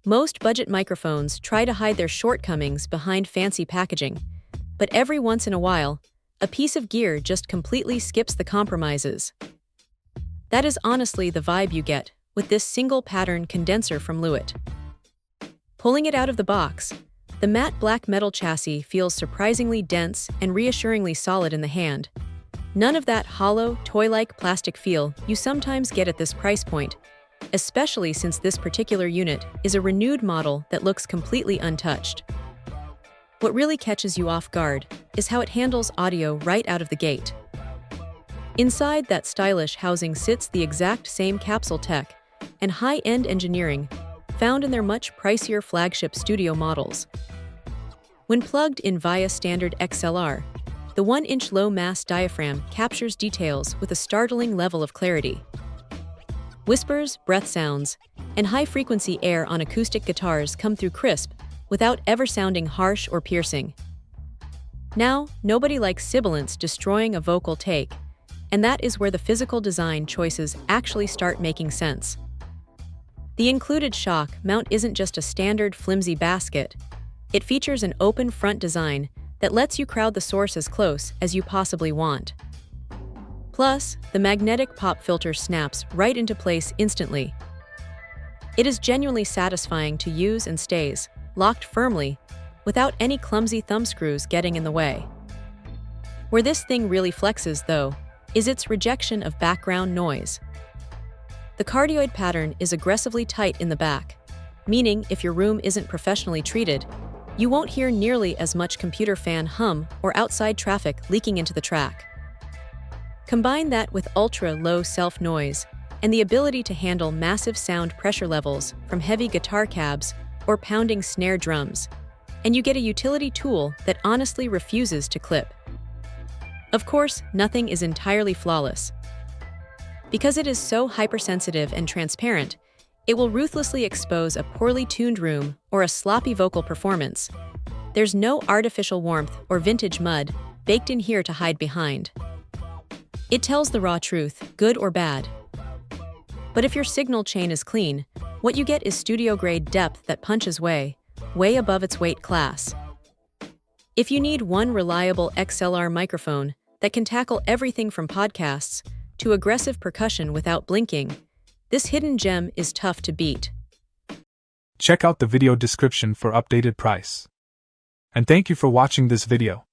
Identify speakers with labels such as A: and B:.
A: Most budget microphones try to hide their shortcomings behind fancy packaging, but every once in a while, a piece of gear just completely skips the compromises. That is honestly the vibe you get with this single-pattern condenser from Lewitt. Pulling it out of the box, the matte black metal chassis feels surprisingly dense and reassuringly solid in the hand. None of that hollow, toy-like plastic feel you sometimes get at this price point, especially since this particular unit is a renewed model that looks completely untouched. What really catches you off guard is how it handles audio right out of the gate. Inside that stylish housing sits the exact same capsule tech and high-end engineering found in their much pricier flagship studio models. When plugged in via standard XLR, the 1-inch low-mass diaphragm captures details with a startling level of clarity. Whispers, breath sounds, and high-frequency air on acoustic guitars come through crisp without ever sounding harsh or piercing. Now, nobody likes sibilance destroying a vocal take, and that is where the physical design choices actually start making sense. The included shock mount isn't just a standard flimsy basket. It features an open front design that lets you crowd the source as close as you possibly want. Plus, the magnetic pop filter snaps right into place instantly. It is genuinely satisfying to use and stays locked firmly without any clumsy thumbscrews getting in the way. Where this thing really flexes, though, is its rejection of background noise. The cardioid pattern is aggressively tight in the back, meaning if your room isn't professionally treated, you won't hear nearly as much computer fan hum or outside traffic leaking into the track. Combine that with ultra-low self-noise and the ability to handle massive sound pressure levels from heavy guitar cabs or pounding snare drums, and you get a utility tool that honestly refuses to clip. Of course, nothing is entirely flawless. Because it is so hypersensitive and transparent, it will ruthlessly expose a poorly tuned room or a sloppy vocal performance. There's no artificial warmth or vintage mud baked in here to hide behind. It tells the raw truth, good or bad. But if your signal chain is clean, what you get is studio-grade depth that punches way above its weight class. If you need one reliable XLR microphone that can tackle everything from podcasts to aggressive percussion without blinking, this hidden gem is tough to beat.
B: Check out the video description for updated price. And thank you for watching this video.